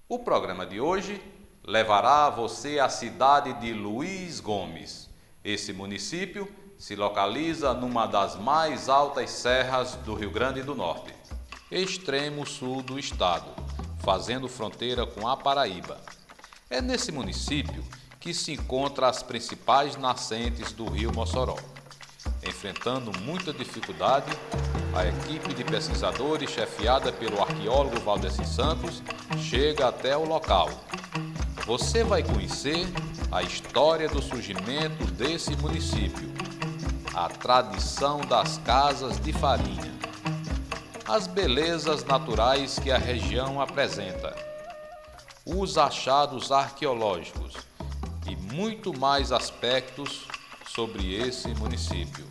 O programa de hoje levará você à cidade de Luiz Gomes. Esse município se localiza numa das mais altas serras do Rio Grande do Norte, extremo sul do estado, fazendo fronteira com a Paraíba. É nesse município que se encontram as principais nascentes do rio Mossoró. Enfrentando muita dificuldade, a equipe de pesquisadores, chefiada pelo arqueólogo Valdeci Santos, chega até o local. Você vai conhecer a história do surgimento desse município, a tradição das casas de farinha, as belezas naturais que a região apresenta, os achados arqueológicos e muito mais aspectos sobre esse município.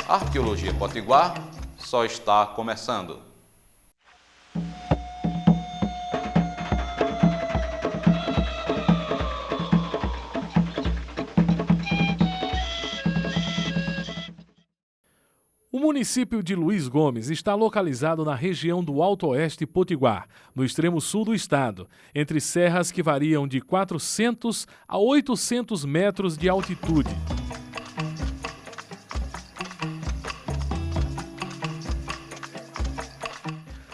A Arqueologia Potiguar só está começando. O município de Luiz Gomes está localizado na região do Alto Oeste Potiguar, no extremo sul do estado, entre serras que variam de 400 a 800 metros de altitude.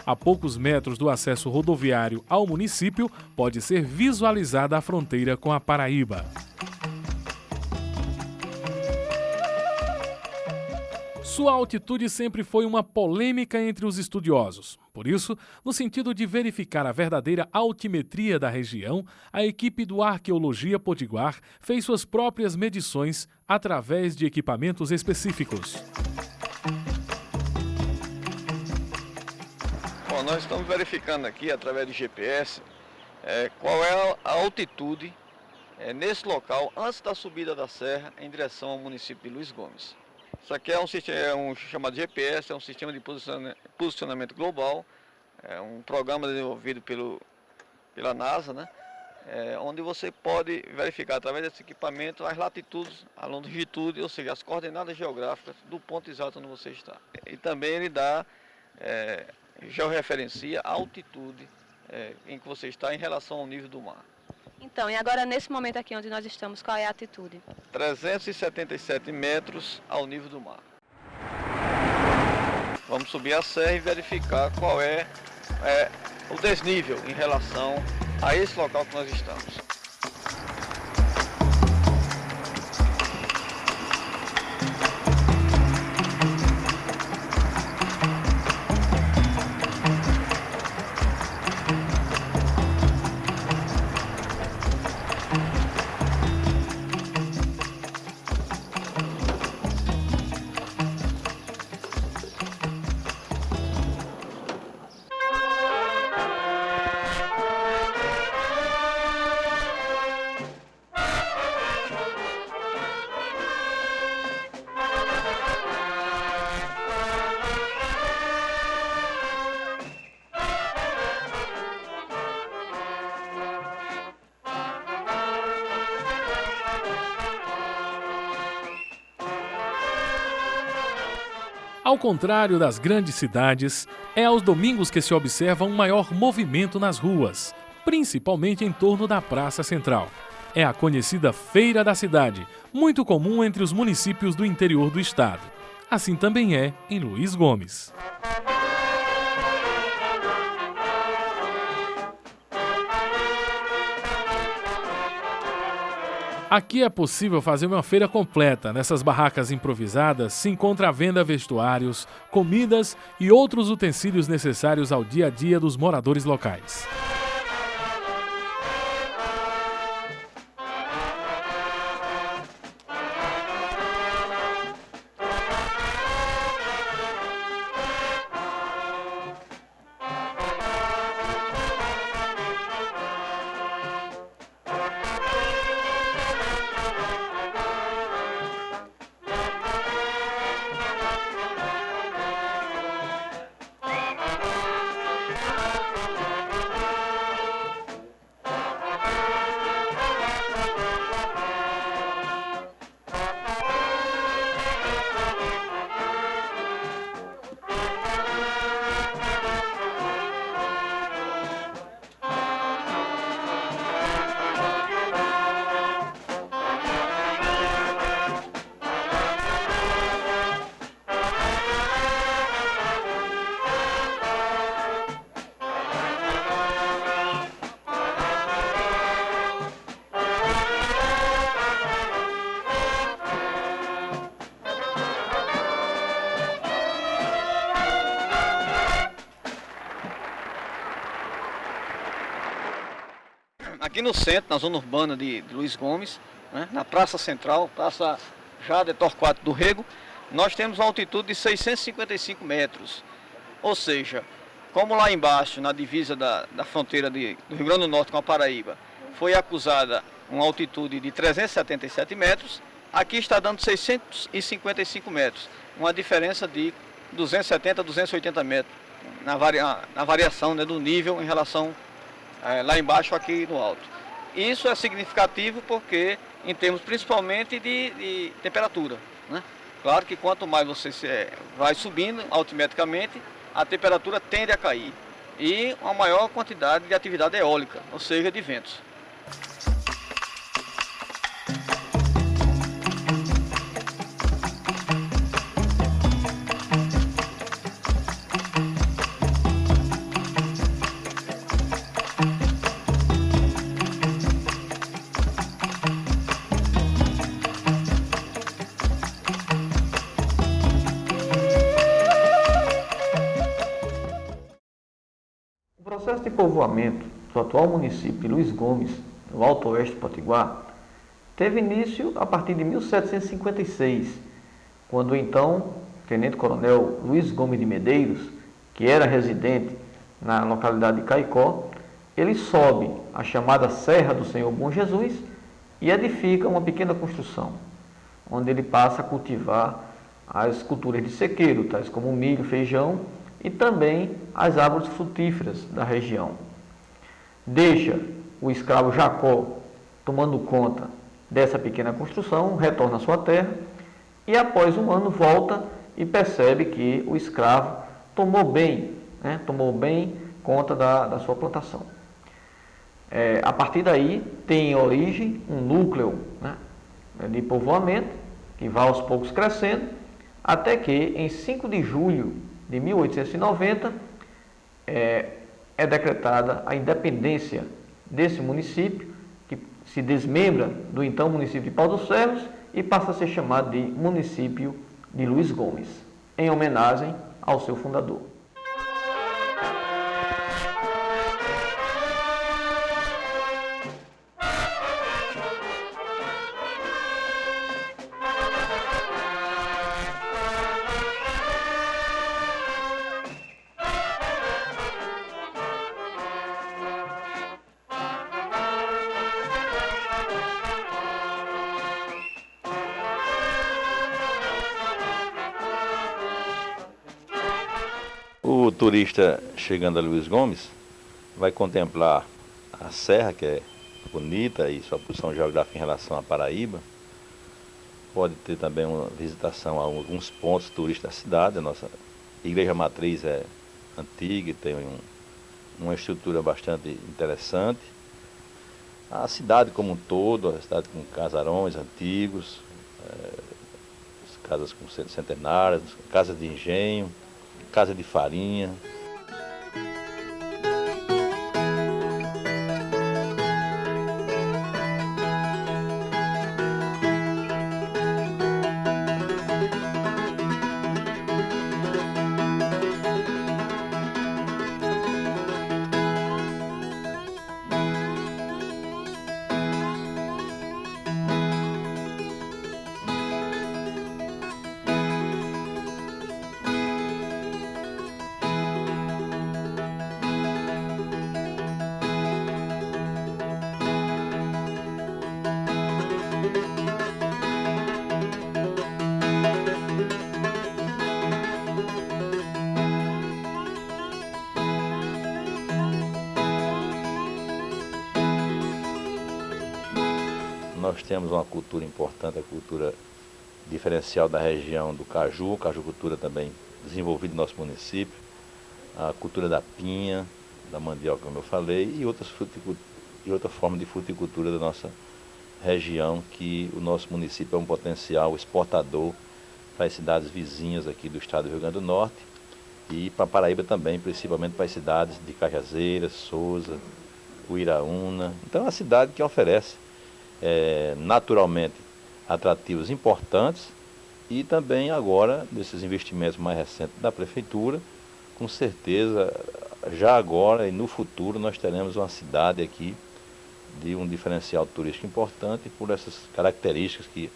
A poucos metros do acesso rodoviário ao município, pode ser visualizada a fronteira com a Paraíba. Sua altitude sempre foi uma polêmica entre os estudiosos. Por isso, no sentido de verificar a verdadeira altimetria da região, a equipe do Arqueologia Potiguar fez suas próprias medições através de equipamentos específicos. Bom, nós estamos verificando aqui, através de GPS, qual é a altitude nesse local, antes da subida da serra, em direção ao município de Luiz Gomes. Isso aqui é um chamado GPS, é um sistema de posicionamento global, é um programa desenvolvido pela NASA, né? Onde você pode verificar, através desse equipamento, as latitudes, a longitude, ou seja, as coordenadas geográficas do ponto exato onde você está. E também ele georreferencia a altitude em que você está em relação ao nível do mar. Então, e agora nesse momento aqui onde nós estamos, qual é a altitude? 377 metros ao nível do mar. Vamos subir a serra e verificar qual é o desnível em relação a esse local que nós estamos. Ao contrário das grandes cidades, é aos domingos que se observa um maior movimento nas ruas, principalmente em torno da Praça Central. É a conhecida Feira da Cidade, muito comum entre os municípios do interior do estado. Assim também é em Luiz Gomes. Aqui é possível fazer uma feira completa. Nessas barracas improvisadas se encontra à venda vestuários, comidas e outros utensílios necessários ao dia a dia dos moradores locais. aqui no centro, na zona urbana de Luiz Gomes, né, na Praça Central, Praça Jader Torquato do Rego, nós temos uma altitude de 655 metros. Ou seja, como lá embaixo, na divisa da fronteira do Rio Grande do Norte com a Paraíba, foi acusada uma altitude de 377 metros, aqui está dando 655 metros, uma diferença de 270 a 280 metros na variação, né, do nível em relação lá embaixo aqui no alto. Isso é significativo porque, em termos principalmente de temperatura, né? Claro que quanto mais você vai subindo altimetricamente, a temperatura tende a cair e uma maior quantidade de atividade eólica, ou seja, de ventos. O processo de povoamento do atual município de Luiz Gomes, no Alto Oeste do Potiguar, teve início a partir de 1756, quando o então tenente-coronel Luiz Gomes de Medeiros, que era residente na localidade de Caicó, ele sobe a chamada Serra do Senhor Bom Jesus e edifica uma pequena construção, onde ele passa a cultivar as culturas de sequeiro, tais como milho, feijão e também as árvores frutíferas da região. Deixa o escravo Jacó tomando conta dessa pequena construção, retorna à sua terra e após um ano volta e percebe que o escravo tomou bem conta da sua plantação. A partir daí tem origem um núcleo, né, de povoamento que vai aos poucos crescendo, até que em 5 de julho de 1890 é decretada a independência desse município, que se desmembra do então município de Pau dos Ferros e passa a ser chamado de município de Luiz Gomes, em homenagem ao seu fundador. O turista chegando a Luiz Gomes vai contemplar a serra, que é bonita, e sua posição geográfica em relação à Paraíba. Pode ter também uma visitação a alguns pontos turísticos da cidade. A nossa igreja matriz é antiga e tem uma estrutura bastante interessante. A cidade como um todo, a cidade com casarões antigos, casas com centenárias, casas de engenho, casa de farinha. Nós temos uma cultura importante, a cultura diferencial da região do caju, cajucultura também desenvolvida no nosso município, a cultura da pinha, da mandioca, como eu falei, e outra forma de fruticultura da nossa região, que o nosso município é um potencial exportador para as cidades vizinhas aqui do estado do Rio Grande do Norte e para Paraíba também, principalmente para as cidades de Cajazeiras, Souza, Uiraúna. Então é uma cidade que oferece naturalmente atrativos importantes e também agora, nesses investimentos mais recentes da Prefeitura, com certeza, já agora e no futuro, nós teremos uma cidade aqui de um diferencial turístico importante por essas características que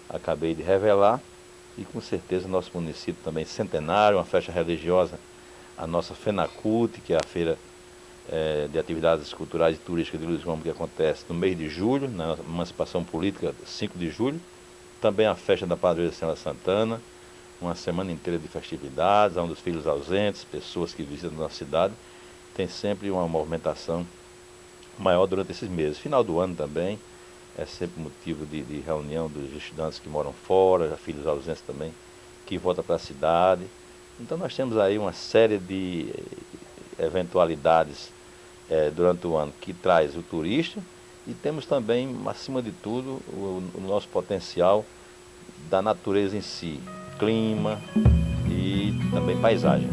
acabei de revelar. E com certeza nosso município também centenário, uma festa religiosa, a nossa FENACUT, que é a feira de atividades culturais e turísticas de Luiz Gomes, que acontece no mês de julho, na emancipação política, 5 de julho. Também a festa da Padroeira Senhora Santana, uma semana inteira de festividades, onde os filhos ausentes, pessoas que visitam a nossa cidade, tem sempre uma movimentação maior durante esses meses. Final do ano também é sempre motivo de reunião dos estudantes que moram fora, filhos ausentes também, que voltam para a cidade. Então nós temos aí uma série de eventualidades durante o ano que traz o turista, e temos também, acima de tudo, o nosso potencial da natureza em si, clima e também paisagem.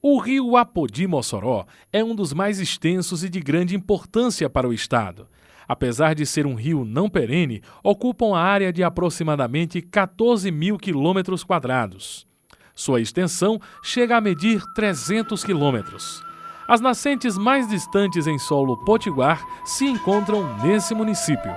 O rio Apodi-Mossoró é um dos mais extensos e de grande importância para o estado. Apesar de ser um rio não perene, ocupam a área de aproximadamente 14 mil quilômetros quadrados. Sua extensão chega a medir 300 quilômetros. As nascentes mais distantes em solo potiguar se encontram nesse município.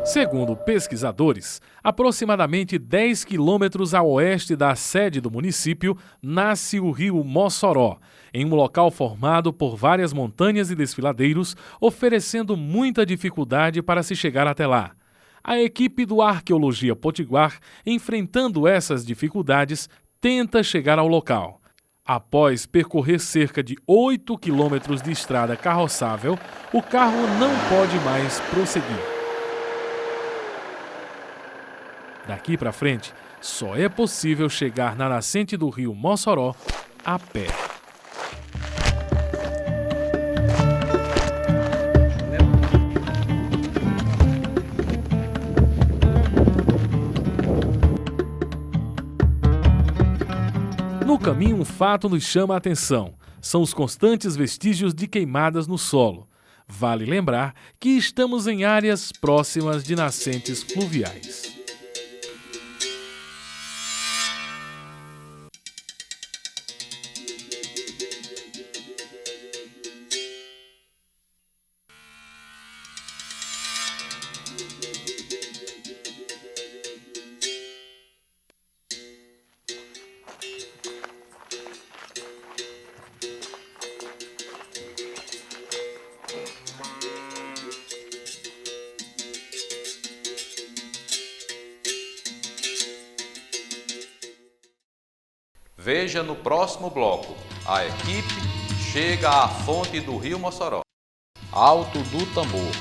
Segundo pesquisadores, aproximadamente 10 quilômetros a oeste da sede do município, nasce o rio Mossoró, em um local formado por várias montanhas e desfiladeiros, oferecendo muita dificuldade para se chegar até lá. A equipe do Arqueologia Potiguar, enfrentando essas dificuldades, tenta chegar ao local. Após percorrer cerca de 8 quilômetros de estrada carroçável, o carro não pode mais prosseguir. Daqui para frente, só é possível chegar na nascente do rio Mossoró a pé. No caminho, um fato nos chama a atenção. São os constantes vestígios de queimadas no solo. Vale lembrar que estamos em áreas próximas de nascentes fluviais. Veja no próximo bloco. A equipe chega à fonte do rio Mossoró. Alto do Tambor,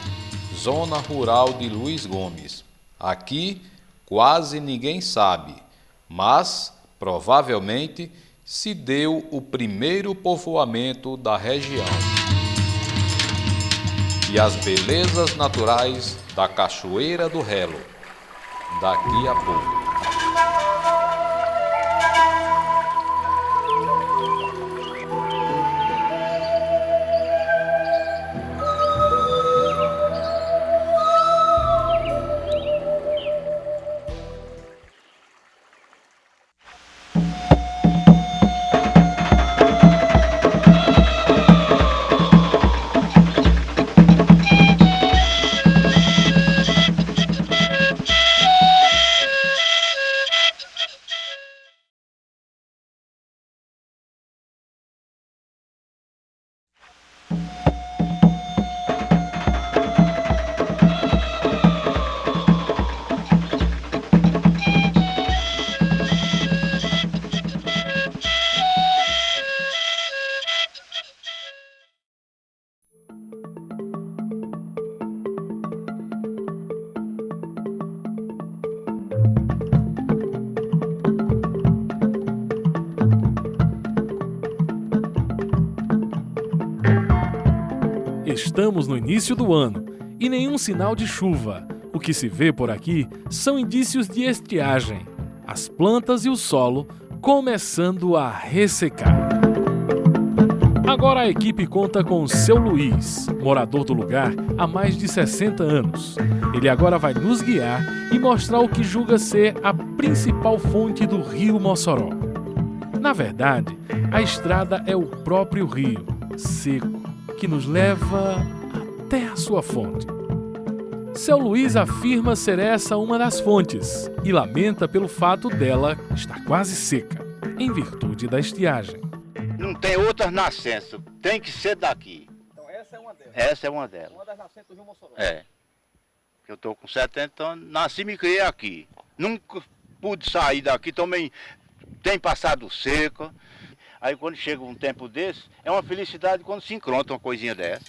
zona rural de Luiz Gomes. Aqui quase ninguém sabe, mas provavelmente se deu o primeiro povoamento da região. E as belezas naturais da Cachoeira do Relo. Daqui a pouco. Estamos no início do ano e nenhum sinal de chuva. O que se vê por aqui são indícios de estiagem. As plantas e o solo começando a ressecar. Agora a equipe conta com o Seu Luiz, morador do lugar há mais de 60 anos. Ele agora vai nos guiar e mostrar o que julga ser a principal fonte do rio Mossoró. Na verdade, a estrada é o próprio rio, seco, que nos leva até a sua fonte. Seu Luiz afirma ser essa uma das fontes e lamenta pelo fato dela estar quase seca, em virtude da estiagem. Não tem outras nascentes, tem que ser daqui. Então essa é uma delas. Essa é uma delas. Uma das nascentes do rio Mossoró. É. Eu estou com 70 anos, nasci e me criei aqui. Nunca pude sair daqui, também tem passado seca. Aí quando chega um tempo desse, é uma felicidade quando se encontra uma coisinha dessa.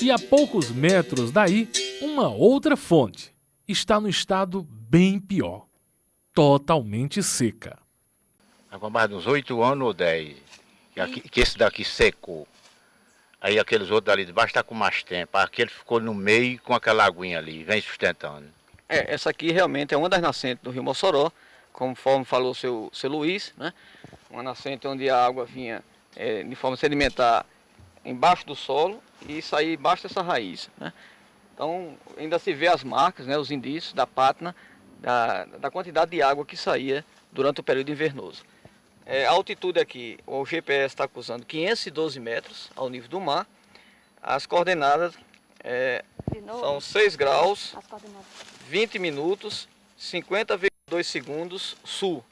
E a poucos metros daí, uma outra fonte está no estado bem pior, totalmente seca. Agora mais de uns 8 anos ou 10, que esse daqui secou. Aí aqueles outros ali de baixo está com mais tempo. Aquele ficou no meio com aquela aguinha ali, vem sustentando. Essa aqui realmente é uma das nascentes do rio Mossoró, conforme falou o seu Luiz, né? Uma nascente onde a água vinha de forma sedimentar embaixo do solo e sair embaixo dessa raiz, né? Então ainda se vê as marcas, né, os indícios da pátina, da quantidade de água que saía durante o período invernoso. A altitude aqui, o GPS está acusando 512 metros ao nível do mar. As coordenadas são 6 graus, 20 minutos, 50,2 segundos sul.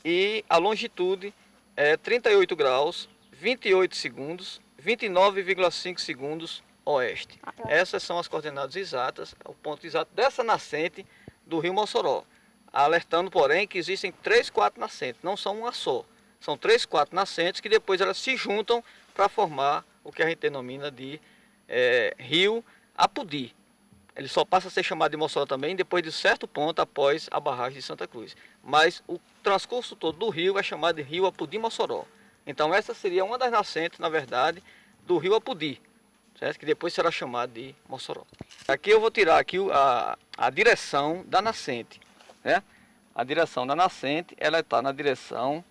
E a longitude é 38 graus, 28 segundos, 29,5 segundos oeste. Essas são as coordenadas exatas, o ponto exato dessa nascente do rio Mossoró. Alertando, porém, que existem 4 nascentes, não são uma só. São 4 nascentes que depois elas se juntam para formar o que a gente denomina de rio Apodi. Ele só passa a ser chamado de Mossoró também depois de certo ponto após a barragem de Santa Cruz. Mas o transcurso todo do rio é chamado de rio Apodi-Mossoró. Então essa seria uma das nascentes, na verdade, do rio Apodi, certo? Que depois será chamado de Mossoró. Aqui eu vou tirar aqui a direção da nascente, né? A direção da nascente, ela está na direção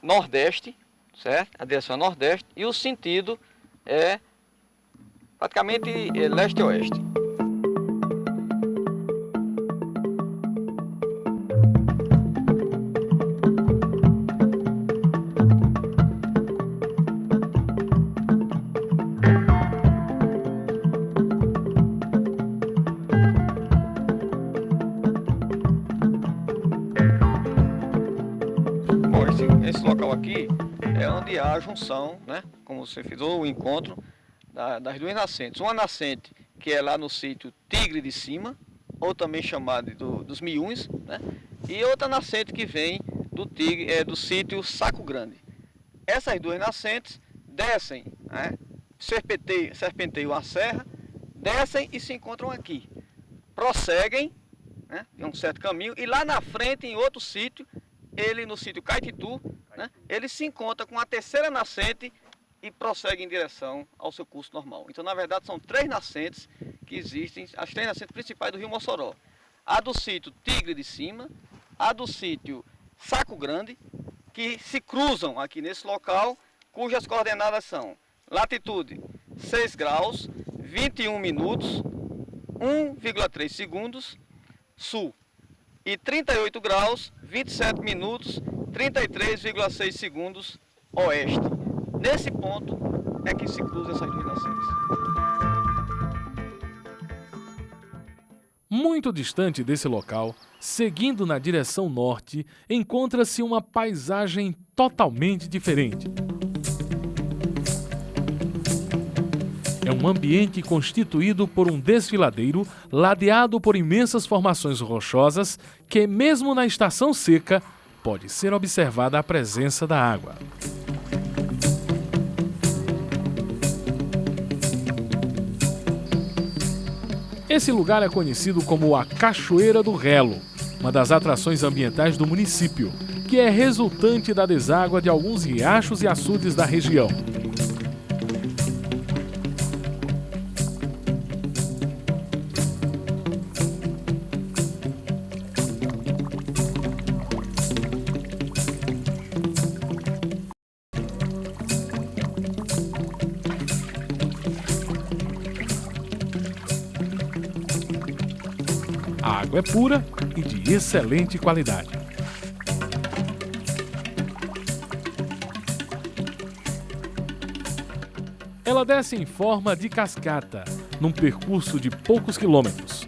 nordeste, certo? A direção é nordeste e o sentido é praticamente leste-oeste. Esse local aqui é onde há a junção, né? Como você fez, ou o encontro das duas nascentes. Uma nascente que é lá no sítio Tigre de Cima, ou também chamado dos Miúns, né? E outra nascente que vem do sítio Saco Grande. Essas duas nascentes descem, né? Serpenteiam a serra, descem e se encontram aqui. Prosseguem, né? Em um certo caminho, e lá na frente, em outro sítio, no sítio Caititu, né, ele se encontra com a terceira nascente e prossegue em direção ao seu curso normal. Então, na verdade, são 3 nascentes que existem, as 3 nascentes principais do rio Mossoró. A do sítio Tigre de Cima, a do sítio Saco Grande, que se cruzam aqui nesse local, cujas coordenadas são latitude 6 graus, 21 minutos, 1,3 segundos, sul. E 38 graus, 27 minutos, 33,6 segundos oeste. Nesse ponto é que se cruzam essas duas nascentes. Muito distante desse local, seguindo na direção norte, encontra-se uma paisagem totalmente diferente. É um ambiente constituído por um desfiladeiro ladeado por imensas formações rochosas que, mesmo na estação seca, pode ser observada a presença da água. Esse lugar é conhecido como a Cachoeira do Relo, uma das atrações ambientais do município, que é resultante da deságua de alguns riachos e açudes da região. água é pura e de excelente qualidade. Ela desce em forma de cascata, num percurso de poucos quilômetros.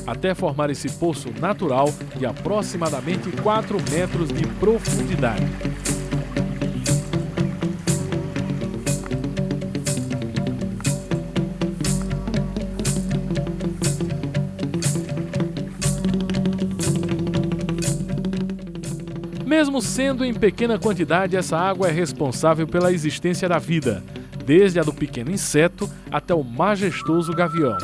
Até formar esse poço natural de aproximadamente 4 metros de profundidade. Mesmo sendo em pequena quantidade, essa água é responsável pela existência da vida, desde a do pequeno inseto até o majestoso gavião.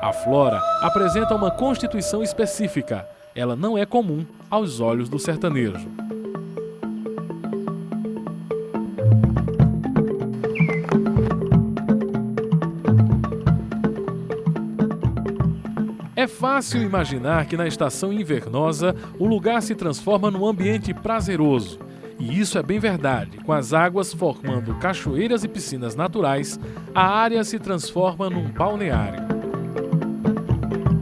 A flora apresenta uma constituição específica. Ela não é comum aos olhos do sertanejo. É fácil imaginar que na estação invernosa o lugar se transforma num ambiente prazeroso. E isso é bem verdade. Com as águas formando cachoeiras e piscinas naturais, a área se transforma num balneário.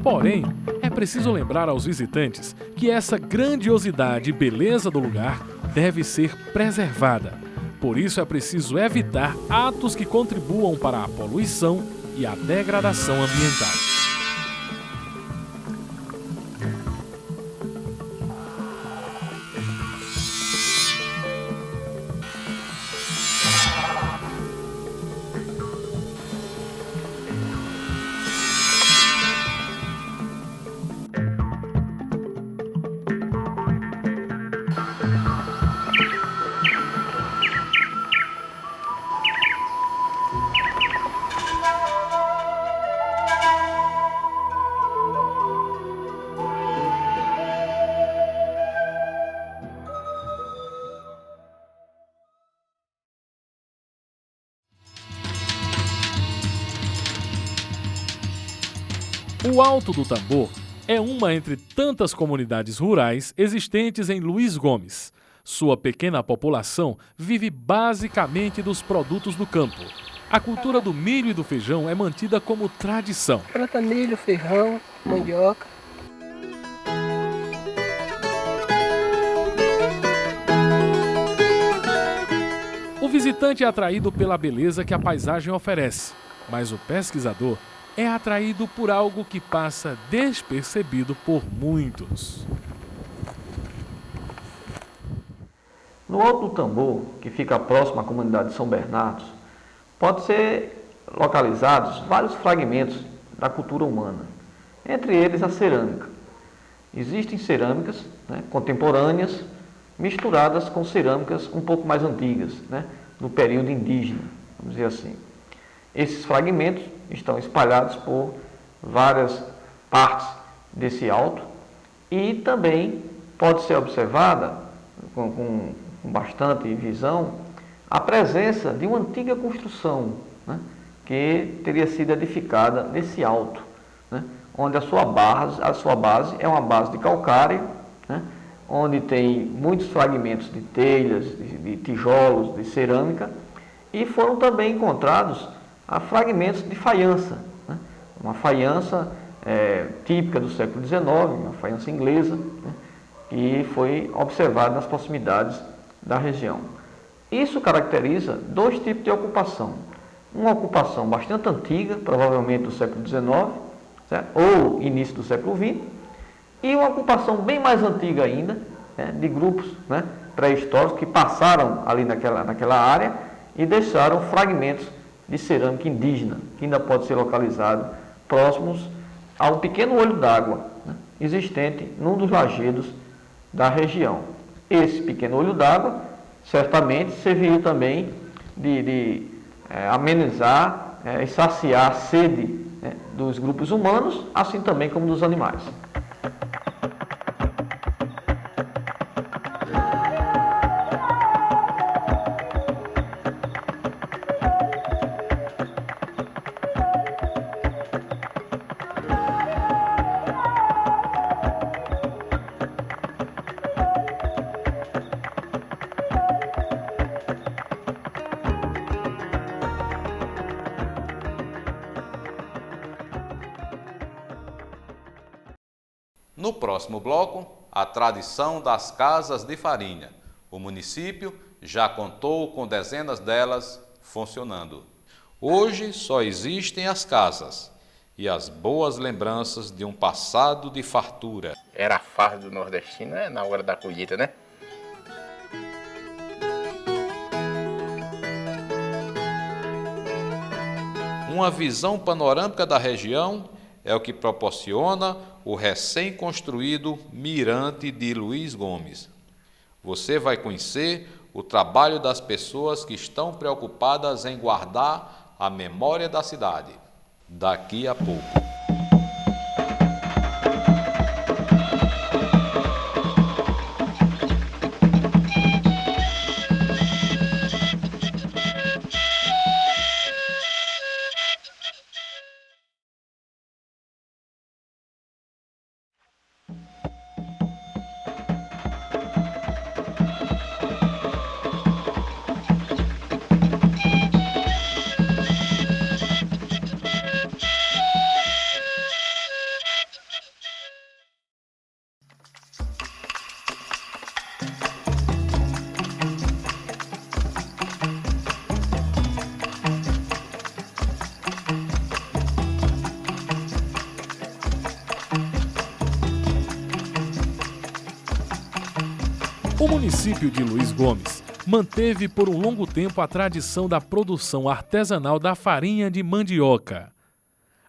Porém, é preciso lembrar aos visitantes que essa grandiosidade e beleza do lugar deve ser preservada. Por isso é preciso evitar atos que contribuam para a poluição e a degradação ambiental. O Alto do Tambor é uma entre tantas comunidades rurais existentes em Luiz Gomes. Sua pequena população vive basicamente dos produtos do campo. A cultura do milho e do feijão é mantida como tradição. Planta milho, feijão, mandioca. O visitante é atraído pela beleza que a paisagem oferece, mas o pesquisador é atraído por algo que passa despercebido por muitos. No Alto do Tambor, que fica próximo à comunidade de São Bernardo, pode ser localizados vários fragmentos da cultura humana, entre eles a cerâmica. Existem cerâmicas contemporâneas misturadas com cerâmicas um pouco mais antigas, do período indígena, vamos dizer assim. Esses fragmentos estão espalhados por várias partes desse alto e também pode ser observada com bastante visão a presença de uma antiga construção que teria sido edificada nesse alto, onde a sua base é uma base de calcário, onde tem muitos fragmentos de telhas, de tijolos, de cerâmica, e foram também encontrados fragmentos de faiança, uma faiança típica do século XIX, uma faiança inglesa, que foi observada nas proximidades da região. Isso caracteriza dois tipos de ocupação. Uma ocupação bastante antiga, provavelmente do século XIX, certo? Ou início do século XX, e uma ocupação bem mais antiga ainda, de grupos pré-históricos que passaram ali naquela área e deixaram fragmentos de cerâmica indígena, que ainda pode ser localizado próximos a um pequeno olho d'água existente num dos lajedos da região. Esse pequeno olho d'água certamente serviria também de amenizar e saciar a sede dos grupos humanos, assim também como dos animais. No próximo bloco, a tradição das casas de farinha. O município já contou com dezenas delas funcionando. Hoje só existem as casas e as boas lembranças de um passado de fartura. Era a farra do nordestino, né? Na hora da colheita, né? Uma visão panorâmica da região é o que proporciona o recém-construído Mirante de Luiz Gomes. Você vai conhecer o trabalho das pessoas que estão preocupadas em guardar a memória da cidade. Daqui a pouco. O município de Luiz Gomes manteve por um longo tempo a tradição da produção artesanal da farinha de mandioca.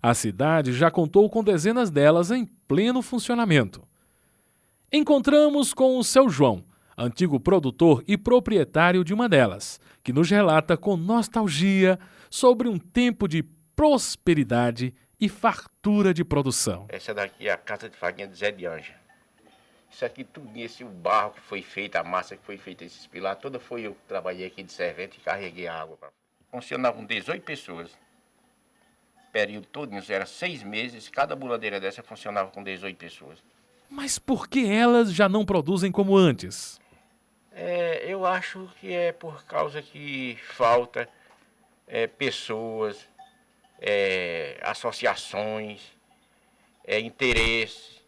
A cidade já contou com dezenas delas em pleno funcionamento. Encontramos com o seu João, antigo produtor e proprietário de uma delas, que nos relata com nostalgia sobre um tempo de prosperidade e fartura de produção. Essa daqui é a casa de farinha de Zé de Anja. Isso aqui tudo, esse o barro que foi feito, a massa que foi feita, esses pilar, toda foi eu que trabalhei aqui de servente e carreguei a água. Funcionavam 18 pessoas. O período todo, era 6 meses, cada boladeira dessa funcionava com 18 pessoas. Mas por que elas já não produzem como antes? Eu acho que é por causa que falta pessoas, associações, interesse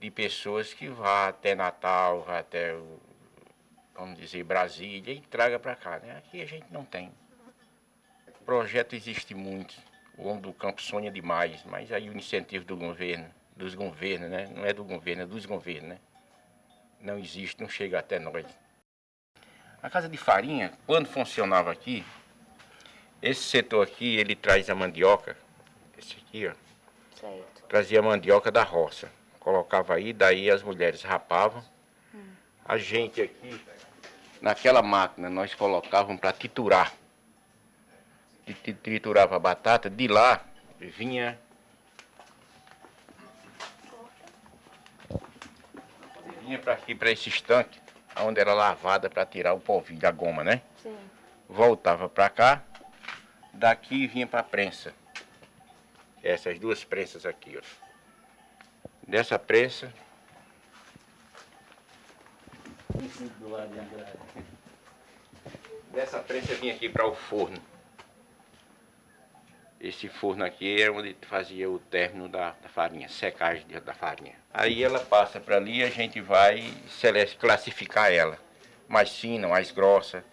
de pessoas que vá até Natal, vá até, vamos dizer, Brasília e traga para cá, né? Aqui a gente não tem. Projeto existe muito, o homem do campo sonha demais, mas aí o incentivo do governo, dos governos, né? Não é do governo, é dos governos, né? Não existe, não chega até nós. A casa de farinha, quando funcionava aqui, esse setor aqui, ele traz a mandioca, esse aqui, ó, certo. Trazia a mandioca da roça. Colocava aí, daí as mulheres rapavam. A gente aqui, naquela máquina, nós colocávamos para triturar. Triturava a batata, de lá vinha para aqui, para esse estanque, onde era lavada para tirar o polvilho da goma, né? Sim. Voltava para cá, daqui vinha para a prensa. Essas duas prensas aqui, ó. Dessa prensa, dessa prensa vinha aqui para o forno. Esse forno aqui é onde fazia o término da farinha, secagem da farinha. Aí ela passa para ali e a gente vai classificar ela. Mais fina, mais grossa,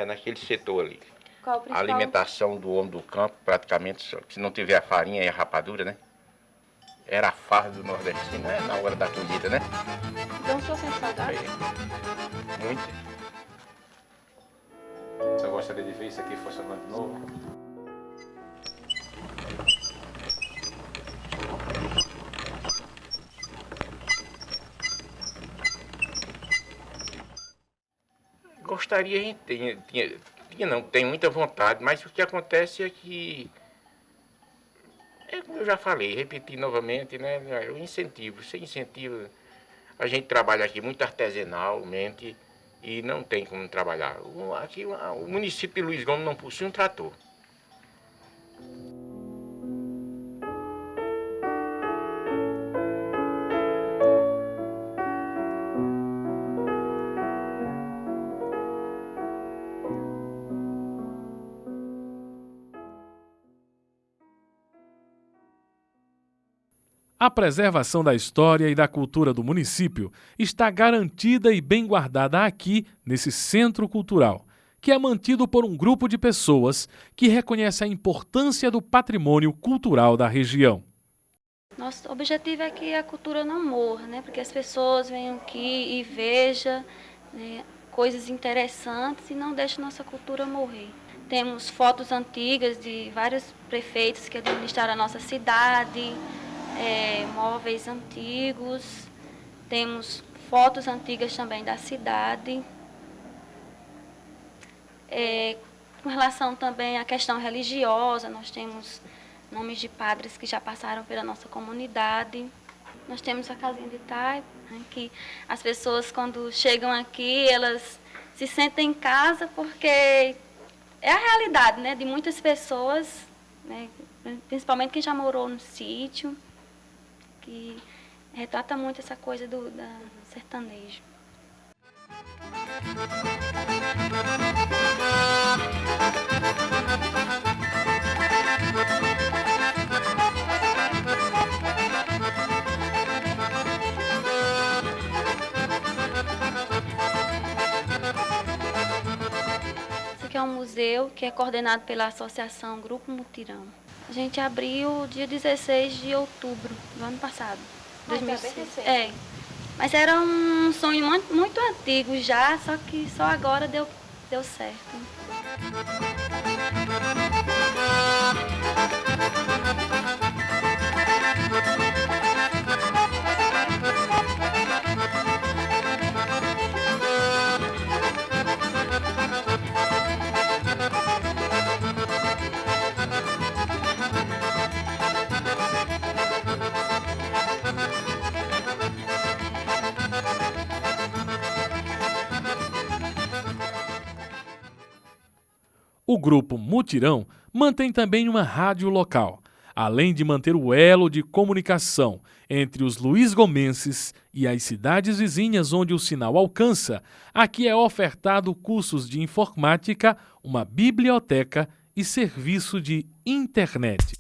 naquele setor ali. Qual o principal? A alimentação do homem do campo, praticamente, se não tiver a farinha e a rapadura, né? Era a farra do nordestino, né? Na hora da colheita, né? Então, sua saudade? Muito. Você gostaria de ver isso aqui funcionando de novo? Gostaria, a gente tem muita vontade, mas o que acontece é que, como eu já falei, repetir novamente, né? O incentivo, sem incentivo, a gente trabalha aqui muito artesanalmente e não tem como trabalhar. Aqui o município de Luiz Gomes não possui um trator. A preservação da história e da cultura do município está garantida e bem guardada aqui, nesse centro cultural, que é mantido por um grupo de pessoas que reconhece a importância do patrimônio cultural da região. Nosso objetivo é que a cultura não morra, né? Porque as pessoas venham aqui e vejam, né, coisas interessantes e não deixem nossa cultura morrer. Temos fotos antigas de vários prefeitos que administraram a nossa cidade, móveis antigos, temos fotos antigas também da cidade. Com relação também à questão religiosa, nós temos nomes de padres que já passaram pela nossa comunidade. Nós temos a casinha de taipa, né, que as pessoas quando chegam aqui, elas se sentem em casa porque é a realidade, né, de muitas pessoas, né, principalmente quem já morou no sítio, que retrata muito essa coisa da sertanejo. Esse aqui é um museu que é coordenado pela Associação Grupo Mutirão. A gente abriu dia 16 de outubro do ano passado. 2006. Mas era um sonho muito antigo já, só que só agora deu certo. O Grupo Mutirão mantém também uma rádio local, além de manter o elo de comunicação entre os luisgomenses e as cidades vizinhas onde o sinal alcança. Aqui é ofertado cursos de informática, uma biblioteca e serviço de internet.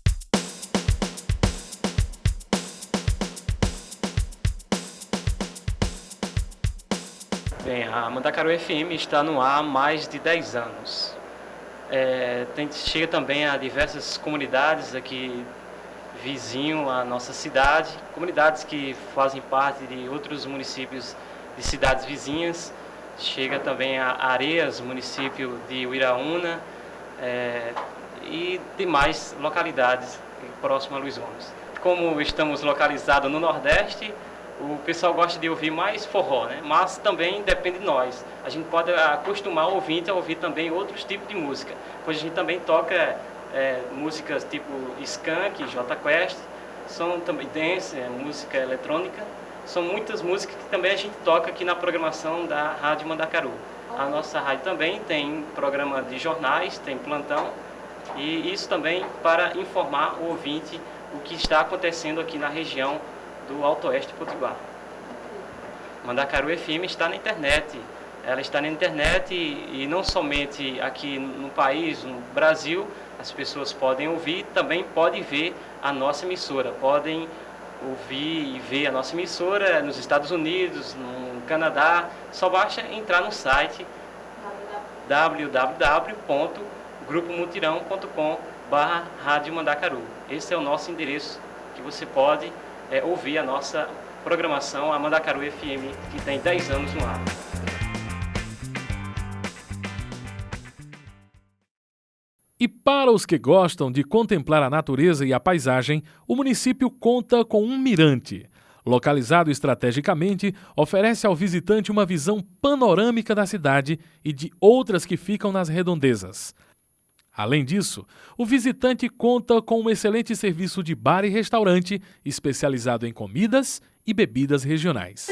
Bem, a Mandacaru FM está no ar há mais de 10 anos. Chega também a diversas comunidades aqui vizinho à nossa cidade, comunidades que fazem parte de outros municípios de cidades vizinhas. Chega também a Areias, município de Uiraúna, e demais localidades próximas a Luiz Gomes. Como estamos localizados no Nordeste, o pessoal gosta de ouvir mais forró, né? Mas também depende de nós. A gente pode acostumar o ouvinte a ouvir também outros tipos de música, pois a gente também toca músicas tipo skunk, Jota Quest, são também dance, música eletrônica, são muitas músicas que também a gente toca aqui na programação da Rádio Mandacaru. A nossa rádio também tem programa de jornais, tem plantão, e isso também para informar o ouvinte o que está acontecendo aqui na região do Alto Oeste Potiguar. Mandacaru FM está na internet. Ela está na internet e não somente aqui no país, no Brasil, as pessoas podem ouvir, também podem ver a nossa emissora. Podem ouvir e ver a nossa emissora nos Estados Unidos, no Canadá. Só basta entrar no site www.grupomutirão.com/Rádio Mandacaru. Esse é o nosso endereço que você pode ouvir a nossa programação, a Mandacaru FM, que tem 10 anos no ar. E para os que gostam de contemplar a natureza e a paisagem, o município conta com um mirante. Localizado estrategicamente, oferece ao visitante uma visão panorâmica da cidade e de outras que ficam nas redondezas. Além disso, o visitante conta com um excelente serviço de bar e restaurante especializado em comidas e bebidas regionais.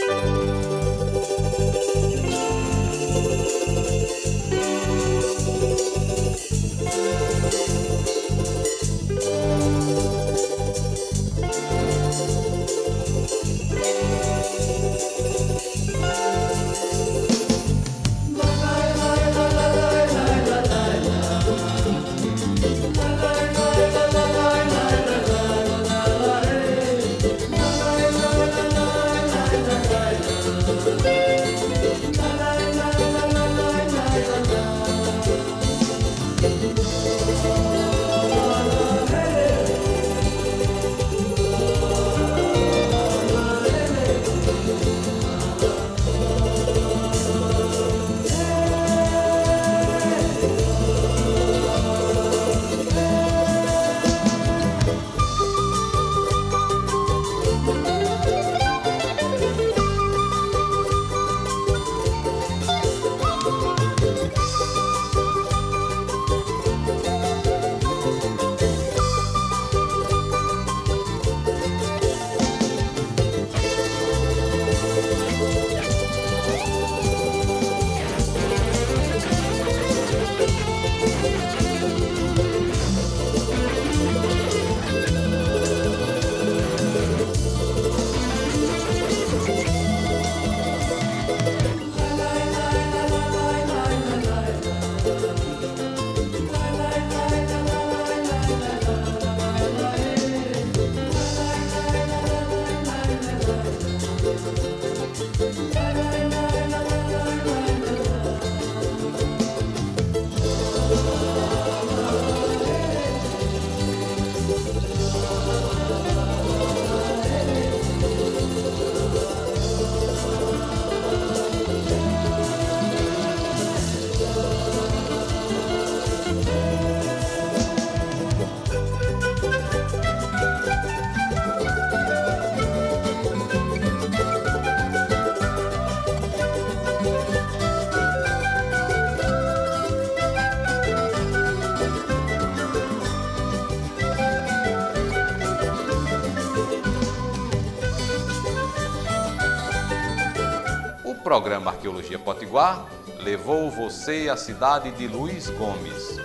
programa Arqueologia Potiguar levou você à cidade de Luiz Gomes.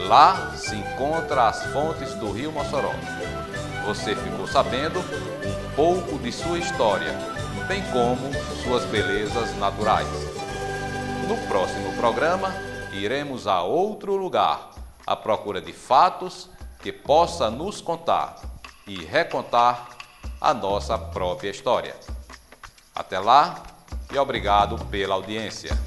Lá se encontram as fontes do rio Mossoró. Você ficou sabendo um pouco de sua história, bem como suas belezas naturais. No próximo programa, iremos a outro lugar, à procura de fatos que possa nos contar e recontar a nossa própria história. Até lá e obrigado pela audiência.